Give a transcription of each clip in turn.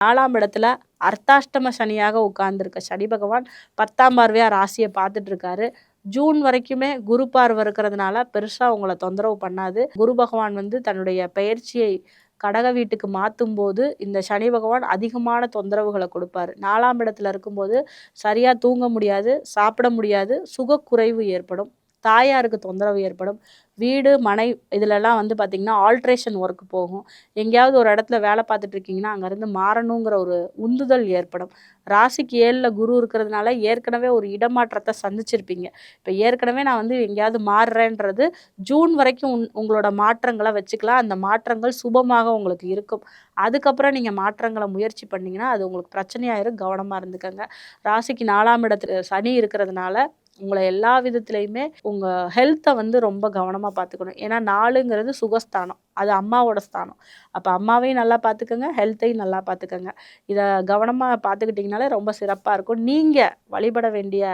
4ஆம் இடத்துல அர்த்தாஷ்டம சனியாக உட்கார்ந்துருக்க சனி பகவான் 10ஆம் பார்வையா ராசியை பார்த்துட்டு இருக்காரு. ஜூன் வரைக்குமே குரு பார்வை இருக்கிறதுனால பெருசா உங்கள தொந்தரவு பண்ணாது. குரு பகவான் தன்னுடைய பெயர்ச்சியை கடக வீட்டுக்கு மாத்தும்போது இந்த சனி பகவான் அதிகமான தொந்தரவுகள கொடுப்பாரு. 4ஆம் இடத்துல இருக்கும்போது சரியா தூங்க முடியாது, சாப்பிட முடியாது, சுகக்குறைவு ஏற்படும். தாயாருக்கு தொந்தரவு ஏற்படும். வீடு, மனை இதுலலாம் பார்த்தீங்கன்னா, ஆல்ட்ரேஷன் ஒர்க் போகும். எங்கேயாவது ஒரு இடத்துல வேலை பார்த்துட்டு இருக்கீங்கன்னா, அங்கேருந்து மாறணுங்கிற ஒரு உந்துதல் ஏற்படும். ராசிக்கு 7ல குரு இருக்கிறதுனால ஏற்கனவே ஒரு இடமாற்றத்த சந்திச்சிருப்பீங்க. இப்ப ஏற்கனவே நான் எங்கேயாவது மாறுறேன்றது ஜூன் வரைக்கும் உங்களோட மாற்றங்கள வச்சுக்கலாம். அந்த மாற்றங்கள் சுபமாக உங்களுக்கு இருக்கும். அதுக்கப்புறம் நீங்க மாற்றங்கள முயற்சி பண்ணீங்கன்னா, அது உங்களுக்கு பிரச்சனையாயிரும். கவனமா இருந்துக்கங்க. ராசிக்கு 4ஆம் இடத்துல சனி இருக்கிறதுனால, உங்கள எல்லா விதத்திலயுமே உங்க ஹெல்த்த ரொம்ப கவனமா பார்த்துக்கணும். ஏன்னா 4ங்கிறது சுகஸ்தானம். அது அம்மாவோட ஸ்தானம். அப்ப அம்மாவையும் நல்லா பார்த்துக்கங்க, ஹெல்த்தையும் நல்லா பார்த்துக்கங்க. இத கவனமா பார்த்துக்கிட்டீங்கனாலே ரொம்ப சிறப்பா இருக்கும். நீங்க வழிபட வேண்டிய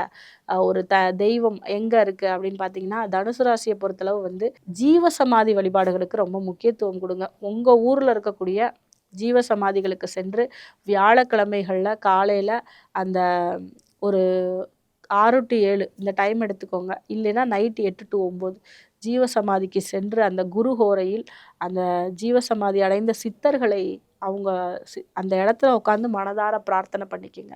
ஒரு தெய்வம் எங்க இருக்கு அப்படின்னு பார்த்தீங்கன்னா, தனுசு ராசிய பொறுத்தளவு ஜீவசமாதி வழிபாடுகளுக்கு ரொம்ப முக்கியத்துவம் குடுங்க. உங்க ஊர்ல இருக்கக்கூடிய ஜீவசமாதிகளுக்கு சென்று வியாழக்கிழமைகள்ல காலையில அந்த ஒரு 6 to 7 இந்த டைம் எடுத்துக்கோங்க. இல்லைன்னா நைட்டு 8 to 9 ஜீவசமாதிக்கு சென்று அந்த குரு ஹோரையில் அந்த ஜீவசமாதி அடைந்த சித்தர்களை அவங்க அந்த இடத்துல உட்காந்து மனதார பிரார்த்தனை பண்ணிக்கங்க.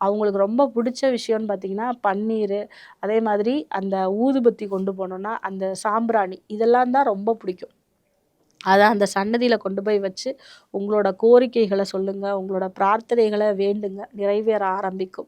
அவங்களுக்கு ரொம்ப பிடிச்ச விஷயம்னு பார்த்தீங்கன்னா, பன்னீர், அதே மாதிரி அந்த ஊதுபத்தி கொண்டு போனோம்னா, அந்த சாம்பிராணி இதெல்லாம் தான் ரொம்ப பிடிக்கும். அத அந்த சன்னதியில கொண்டு போய் வச்சு, உங்களோட கோரிக்கைகள சொல்லுங்க. உங்களோட பிரார்த்தனைகள வேண்டுங்க. நிறைவேற ஆரம்பிக்கும்.